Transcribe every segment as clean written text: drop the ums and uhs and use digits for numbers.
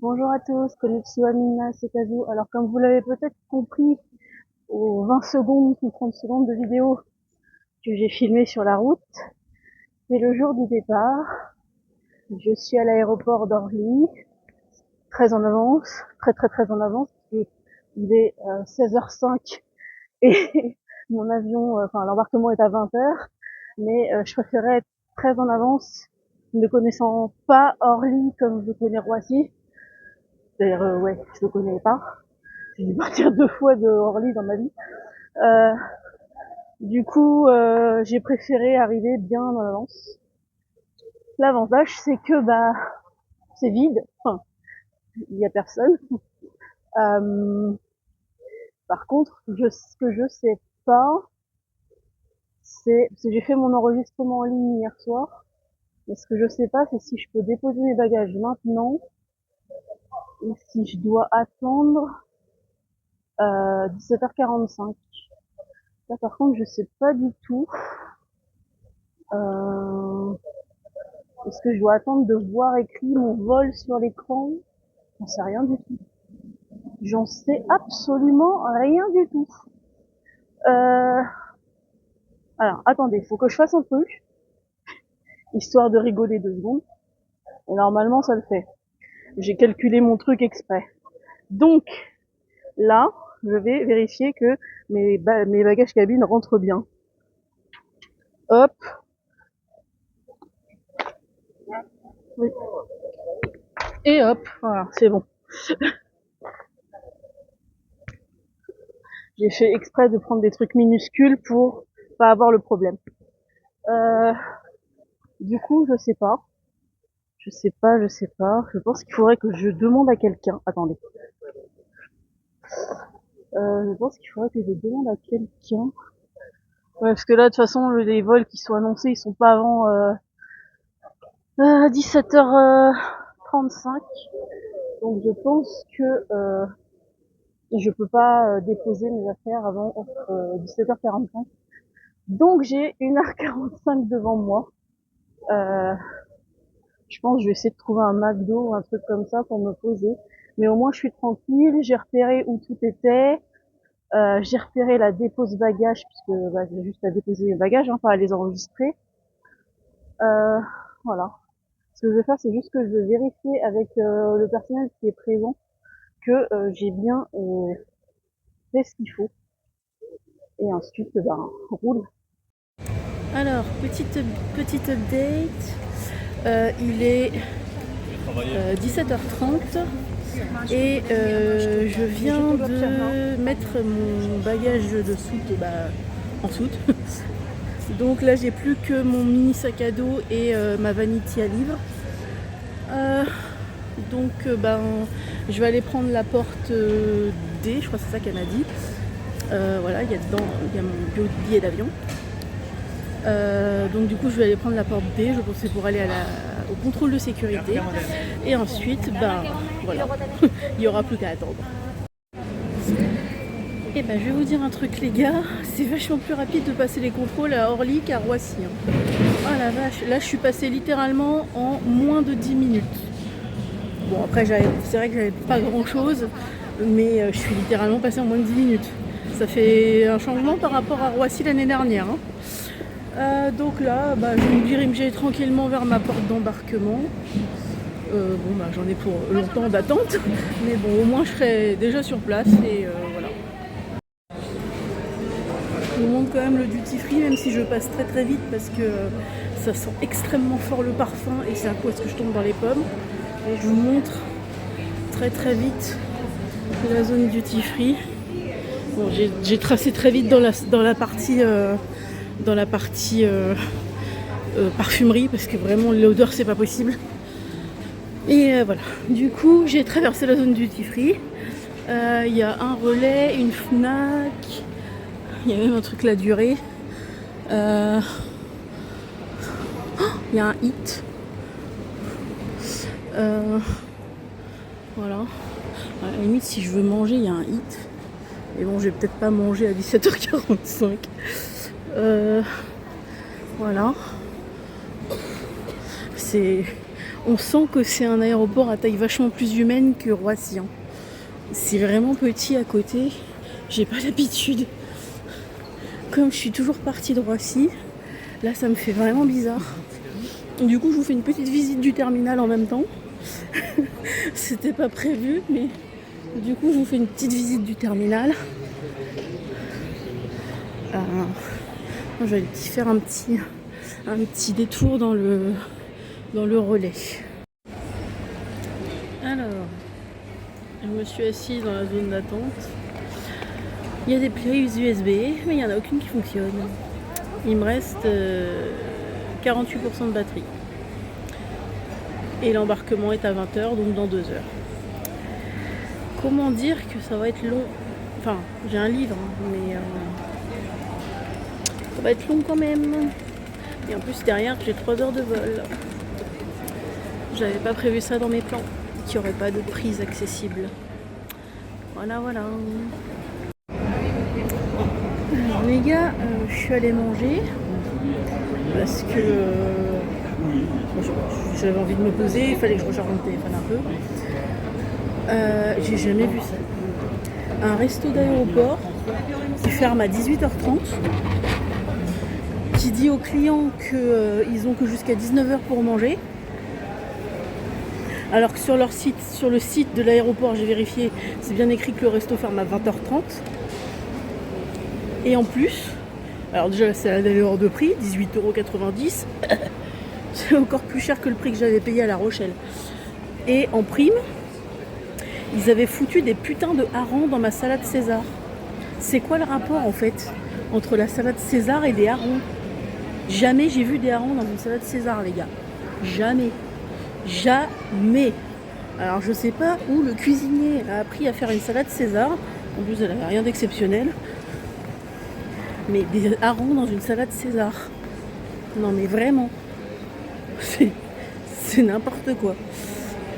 Bonjour à tous, konnichiwa minna, c'est Kazu. Alors comme vous l'avez peut-être compris aux 20 secondes ou 30 secondes de vidéo que j'ai filmé sur la route, c'est le jour du départ. Je suis à l'aéroport d'Orly, très en avance, très en avance, parce qu'il est 16h05 et mon avion, l'embarquement est à 20h, mais je préférais être très en avance, ne connaissant pas Orly comme je connais Roissy. D'ailleurs, ouais, je le connais pas. J'ai dû partir 2 fois de Orly dans ma vie. Euh, du coup, j'ai préféré arriver bien en avance. L'avantage, c'est que c'est vide. Enfin, il y a personne. Euh, Par contre, ce que je sais pas, c'est parce que j'ai fait mon enregistrement en ligne hier soir. Mais ce que je sais pas, c'est si je peux déposer mes bagages maintenant ou si je dois attendre 17h45. Là, par contre, je sais pas du tout. Euh, Est-ce que je dois attendre de voir écrit mon vol sur l'écran? J'en sais rien du tout. J'en sais absolument rien du tout. Euh, alors, attendez, faut que je fasse un truc, histoire de rigoler 2 secondes. Et normalement, ça le fait. J'ai calculé mon truc exprès. Donc, là, je vais vérifier que mes bagages cabine rentrent bien. Hop. Oui. Et hop, voilà, c'est bon. J'ai fait exprès de prendre des trucs minuscules pour pas avoir le problème. Du coup, je sais pas. Je pense qu'il faudrait que je demande à quelqu'un. Attendez. Je pense qu'il faudrait que je demande à quelqu'un. Ouais, parce que là, de toute façon, les vols qui sont annoncés, ils sont pas avant 17h35. Donc, je pense que je peux pas déposer mes affaires avant 17h45. Donc, j'ai 1h45 devant moi. Je pense que je vais essayer de trouver un McDo ou un truc comme ça pour me poser. Mais au moins, je suis tranquille. J'ai repéré où tout était. J'ai repéré la dépose bagages, puisque j'ai juste à déposer les bagages, pas à les enregistrer. Voilà. Ce que je vais faire, c'est juste que je vais vérifier avec le personnel qui est présent que j'ai bien fait ce qu'il faut. Et ensuite, roule. Alors, petite update. Il est 17h30 et je viens de mettre mon bagage de soute en soute. Donc là, j'ai plus que mon mini sac à dos et ma vanity à livres. Donc je vais aller prendre la porte D, je crois que c'est ça qu'elle m'a dit. Voilà, il y a mon billet d'avion. Donc du coup, je vais aller prendre la porte D, je pensais pour aller au contrôle de sécurité. Et ensuite, voilà, il n'y aura plus qu'à attendre. Et je vais vous dire un truc les gars, c'est vachement plus rapide de passer les contrôles à Orly qu'à Roissy. Oh la vache, là je suis passée littéralement en moins de 10 minutes. Bon après c'est vrai que j'avais pas grand chose, mais je suis littéralement passée en moins de 10 minutes. Ça fait un changement par rapport à Roissy l'année dernière. Donc là, je vais me diriger tranquillement vers ma porte d'embarquement. J'en ai pour longtemps d'attente, mais bon, au moins je serai déjà sur place et voilà. Je vous montre quand même le duty free, même si je passe très vite parce que ça sent extrêmement fort le parfum et c'est à cause que je tombe dans les pommes. Et je vous montre très vite la zone duty free. Bon, j'ai tracé très vite dans la partie parfumerie parce que vraiment l'odeur c'est pas possible. Et voilà, du coup j'ai traversé la zone duty free. Il y a un relais, une Fnac, il y a même un truc la durée. Il y a un hit. Voilà. À la limite, si je veux manger, il y a un hit. Mais bon, je vais peut-être pas manger à 17h45. Voilà. On sent que c'est un aéroport à taille vachement plus humaine que Roissy. Hein. C'est vraiment petit à côté. J'ai pas l'habitude. Comme je suis toujours partie de Roissy, là ça me fait vraiment bizarre. Du coup je vous fais une petite visite du terminal en même temps. C'était pas prévu, mais du coup je vous fais une petite visite du terminal. Je vais faire un petit détour dans le relais. Alors, je me suis assise dans la zone d'attente. Il y a des prises USB, mais il n'y en a aucune qui fonctionne. Il me reste 48% de batterie. Et l'embarquement est à 20h, donc dans 2 heures. Comment dire que ça va être long? Enfin, j'ai un livre, mais ça va être long quand même. Et en plus, derrière, j'ai 3 heures de vol. J'avais pas prévu ça dans mes plans, qu'il n'y aurait pas de prise accessible. Voilà. Alors les gars, je suis allée manger parce que j'avais envie de me poser, il fallait que je recharge mon téléphone un peu. J'ai jamais vu ça. Un resto d'aéroport qui ferme à 18h30, qui dit aux clients qu'ils ont que jusqu'à 19h pour manger. Alors que sur leur site, sur le site de l'aéroport, j'ai vérifié, c'est bien écrit que le resto ferme à 20h30. Et en plus, alors déjà c'est aller hors de prix, 18,90 €. C'est encore plus cher que le prix que j'avais payé à La Rochelle. Et en prime, ils avaient foutu des putains de harengs dans ma salade César. C'est quoi le rapport en fait entre la salade César et des harengs? Jamais j'ai vu des harengs dans une salade César, les gars. Jamais. Alors je sais pas où le cuisinier a appris à faire une salade César. En plus elle avait rien d'exceptionnel. Mais des harengs dans une salade César. Non mais vraiment. C'est n'importe quoi.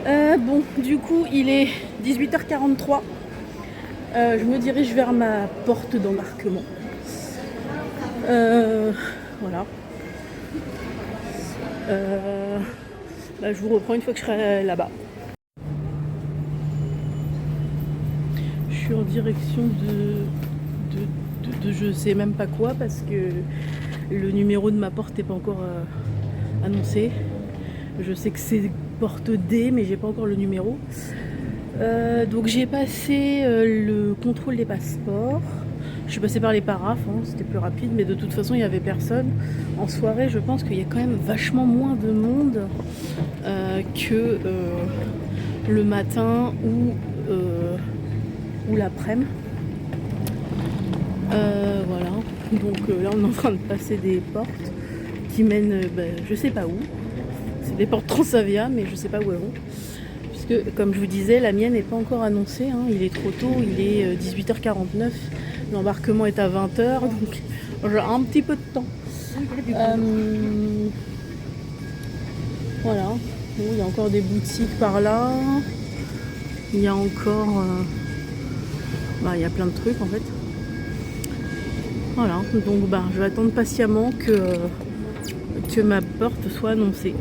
Bon, du coup il est 18h43. Je me dirige vers ma porte d'embarquement. Voilà. Là, je vous reprends une fois que je serai là-bas. Je suis en direction de je sais même pas quoi parce que le numéro de ma porte n'est pas encore annoncé. Je sais que c'est porte D, mais j'ai pas encore le numéro. Donc j'ai passé le contrôle des passeports. Je suis passée par les paraphes, hein, c'était plus rapide, mais de toute façon il n'y avait personne. En soirée, je pense qu'il y a quand même vachement moins de monde que le matin ou l'après-midi. Voilà, donc là on est en train de passer des portes qui mènent je sais pas où. C'est des portes Transavia, mais je sais pas où elles vont. Puisque, comme je vous disais, la mienne n'est pas encore annoncée, hein, il est trop tôt, il est 18h49. L'embarquement est à 20h, donc j'ai un petit peu de temps. Voilà. Bon, il y a encore des boutiques par là. Il y a encore... il y a plein de trucs en fait. Voilà. Donc je vais attendre patiemment que ma porte soit annoncée.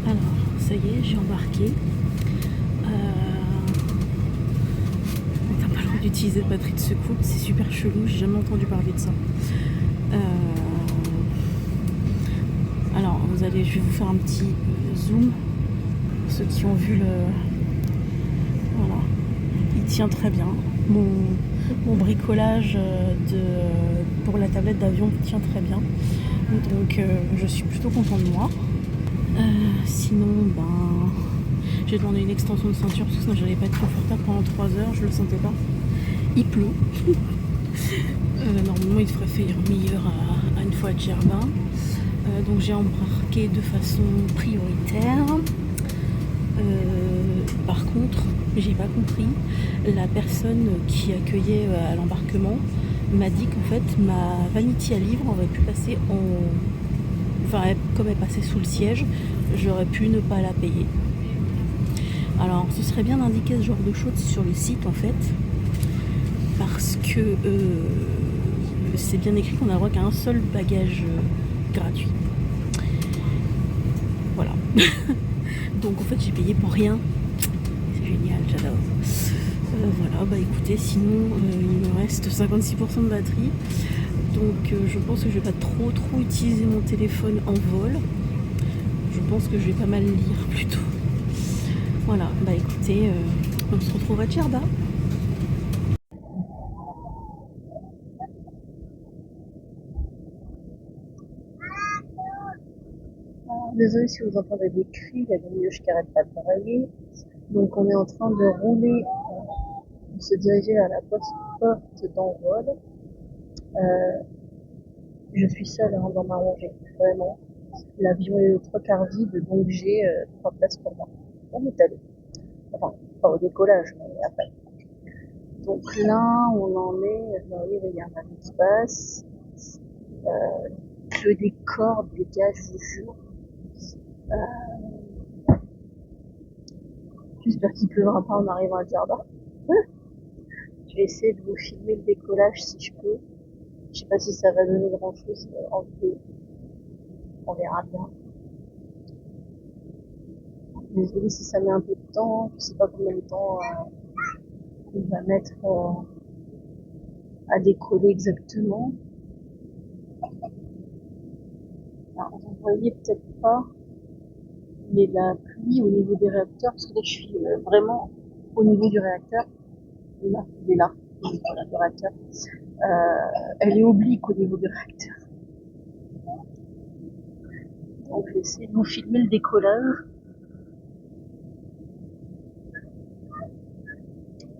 Alors, ça y est, j'ai embarqué. D'utiliser de batterie de secours, c'est super chelou, j'ai jamais entendu parler de ça. Alors je vais vous faire un petit zoom. Ceux qui ont vu voilà, il tient très bien. Mon bricolage pour la tablette d'avion tient très bien. Donc je suis plutôt contente de moi. Sinon j'ai demandé une extension de ceinture parce que sinon j'allais pas être confortable pendant 3 heures, je le sentais pas. Il pleut. Normalement il devrait faire meilleur à une fois à Djerba. Donc j'ai embarqué de façon prioritaire. Par contre, j'ai pas compris. La personne qui accueillait à l'embarquement m'a dit qu'en fait ma vanity à livres aurait pu passer comme elle passait sous le siège, j'aurais pu ne pas la payer. Alors ce serait bien d'indiquer ce genre de choses sur le site en fait. Parce que c'est bien écrit qu'on n'a droit qu'à un seul bagage gratuit. Voilà. Donc en fait j'ai payé pour rien. C'est génial, j'adore. Voilà, bah écoutez, sinon il me reste 56% de batterie. Donc je pense que je vais pas trop utiliser mon téléphone en vol. Je pense que je vais pas mal lire plutôt. Voilà, bah écoutez, on se retrouve à Djerba. Désolée si vous entendez des cris, il y a des mioches qui n'arrêtent pas de travailler. Donc on est en train de rouler, de se diriger à la porte d'envol. Je suis seule dans ma rangée, vraiment. L'avion est aux 3/4 vide, donc j'ai 3 places pour moi. On est allé. Enfin, pas au décollage, mais après. Donc là, on en est, il y a un avion qui passe. Que des cordes, les gars, je vous jure. J'espère qu'il pleuvra pas en arrivant à Djerba. Je vais essayer de vous filmer le décollage si je peux. Je sais pas si ça va donner grand chose en vidéo. On verra bien. Désolée si ça met un peu de temps. Je sais pas combien de temps il va mettre à décoller exactement. Alors, vous voyez peut-être pas, mais la pluie au niveau des réacteurs, parce que là je suis vraiment au niveau du réacteur. Là, il est là, voilà, le réacteur. Elle est oblique au niveau du réacteur. Donc je vais essayer de vous filmer le décollage.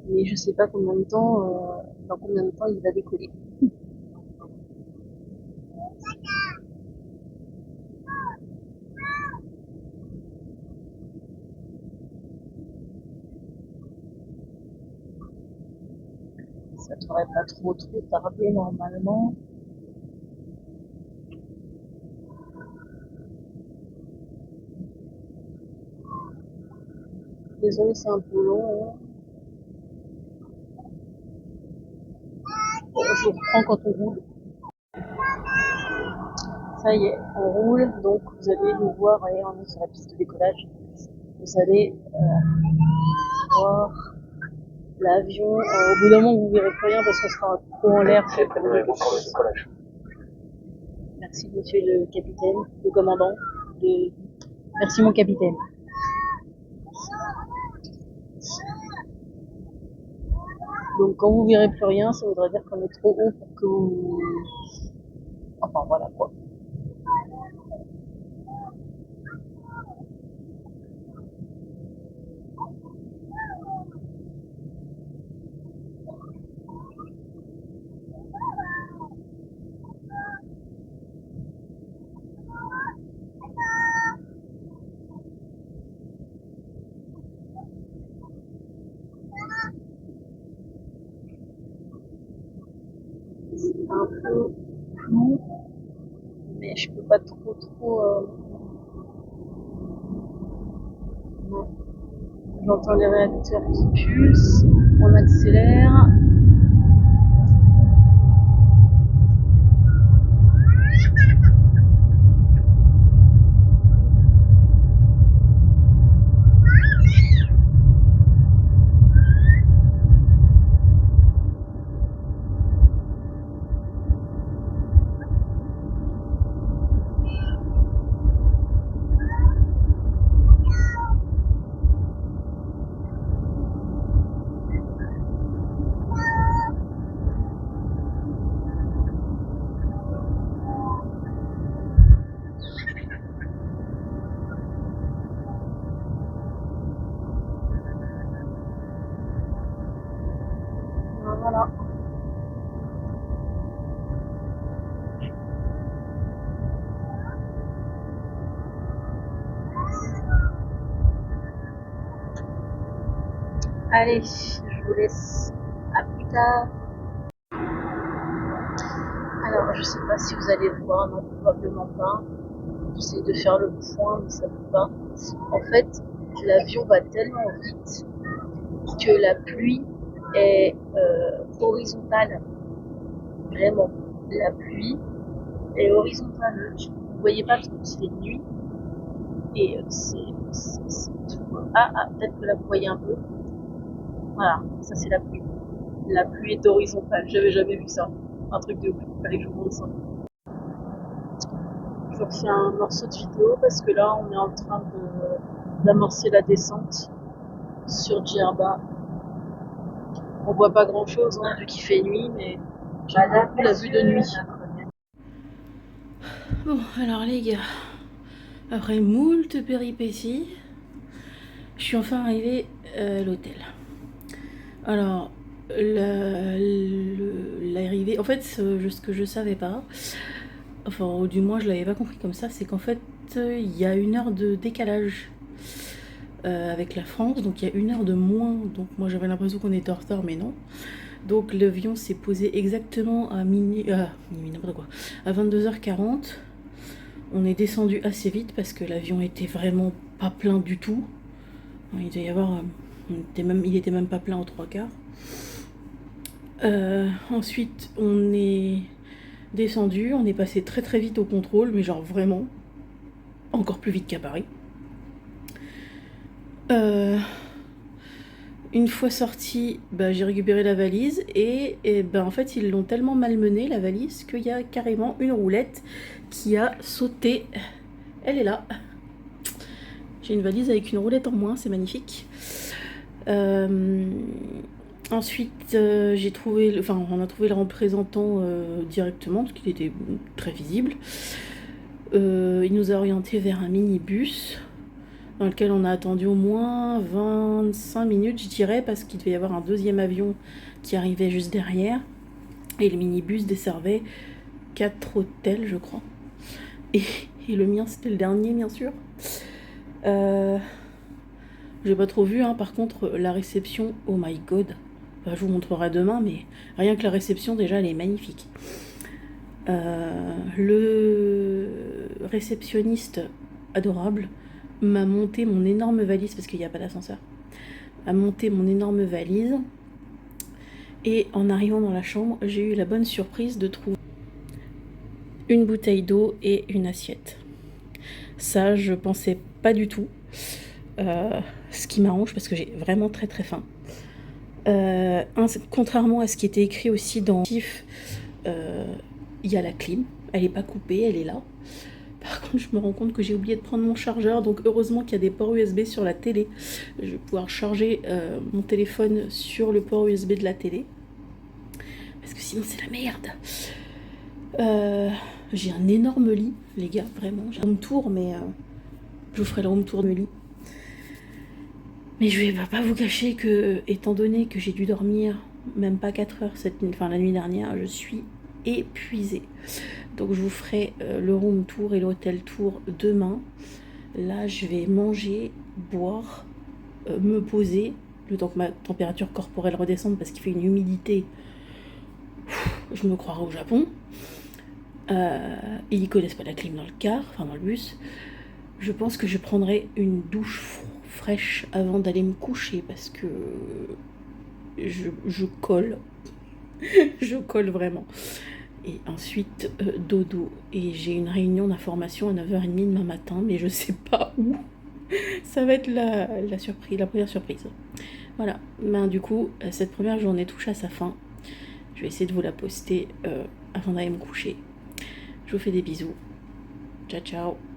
Mais je sais pas combien de temps, dans combien de temps il va décoller. Ça devrait pas trop tarder normalement. Désolé, c'est un peu long. Hein. Bon, je reprends quand on roule. Ça y est, on roule, donc vous allez nous voir, et on est sur la piste de décollage. Vous allez voir l'avion. Au bout d'un moment, vous verrez plus rien parce qu'on sera trop en l'air. Merci, monsieur le capitaine, le commandant. Merci, mon capitaine. Donc, quand vous verrez plus rien, ça voudrait dire qu'on est trop haut pour que vous. Enfin, voilà quoi. C'est un peu flou, mais je peux pas trop. Non. J'entends les réacteurs qui pulsent. On accélère. Voilà. Allez, je vous laisse. À plus tard. Alors, je sais pas si vous allez le voir, non, probablement pas. J'essaie de faire le point, mais ça ne peut pas. En fait, l'avion va tellement vite que la pluie est horizontale. Vraiment. La pluie est horizontale. Vous voyez pas parce que c'est nuit. Et c'est tout. Peut-être que là vous voyez un peu. Voilà, ça c'est la pluie. La pluie est horizontale, j'avais jamais vu ça. Un truc de ouf, fallait que je vous montre ça. Je vous refais un morceau de vidéo parce que là on est en train d'amorcer la descente sur Djerba. On voit pas grand chose hein, vu qu'il fait nuit, mais j'aime beaucoup la vue de nuit. Bon, alors les gars, après moult péripéties, je suis enfin arrivée à l'hôtel. Alors, l'arrivée, en fait, ce que je savais pas, enfin, du moins je l'avais pas compris comme ça, c'est qu'en fait, il y a 1 heure de décalage avec la France, donc il y a 1 heure de moins. Donc moi j'avais l'impression qu'on était en retard, mais non. Donc l'avion s'est posé exactement à n'importe quoi, à 22h40. On est descendu assez vite parce que l'avion était vraiment pas plein du tout. Il devait y avoir, il était même pas plein aux 3/4. Ensuite, on est descendu, on est passé très très vite au contrôle, mais genre vraiment encore plus vite qu'à Paris. Une fois sorti, j'ai récupéré la valise et en fait ils l'ont tellement malmenée la valise qu'il y a carrément une roulette qui a sauté. Elle est là. J'ai une valise avec une roulette en moins, c'est magnifique. Ensuite, on a trouvé le représentant directement parce qu'il était très visible. Il nous a orientés vers un minibus dans lequel on a attendu au moins 25 minutes, je dirais, parce qu'il devait y avoir un deuxième avion qui arrivait juste derrière. Et le minibus desservait 4 hôtels, je crois. Et le mien, c'était le dernier, bien sûr. J'ai pas trop vu, hein. Par contre, la réception, oh my god. Je vous montrerai demain, mais rien que la réception, déjà, elle est magnifique. Le réceptionniste adorable m'a monté mon énorme valise, parce qu'il n'y a pas d'ascenseur, a monté mon énorme valise, et en arrivant dans la chambre, j'ai eu la bonne surprise de trouver une bouteille d'eau et une assiette. Ça, je pensais pas du tout, ce qui m'arrange parce que j'ai vraiment très très faim. Contrairement à ce qui était écrit aussi dans il y a la clim, elle est pas coupée, elle est là. Par contre, je me rends compte que j'ai oublié de prendre mon chargeur, donc heureusement qu'il y a des ports USB sur la télé. Je vais pouvoir charger mon téléphone sur le port USB de la télé. Parce que sinon, c'est la merde. J'ai un énorme lit, les gars, vraiment. J'ai un home tour, mais je vous ferai le home tour de lit. Mais je vais pas vous cacher que, étant donné que j'ai dû dormir même pas 4 heures la nuit dernière, je suis épuisée. Donc je vous ferai le room tour et l'hôtel tour demain. Là, je vais manger, boire, me poser, le temps que ma température corporelle redescende parce qu'il fait une humidité. Je me croirais au Japon. Ils connaissent pas la clim dans le car, enfin dans le bus. Je pense que je prendrai une douche fraîche avant d'aller me coucher parce que je colle. Je colle vraiment. Et ensuite, dodo. Et j'ai une réunion d'information à 9h30 demain matin, mais je sais pas où. Ça va être la première surprise. Voilà. Du coup, cette première journée touche à sa fin. Je vais essayer de vous la poster avant d'aller me coucher. Je vous fais des bisous. Ciao, ciao.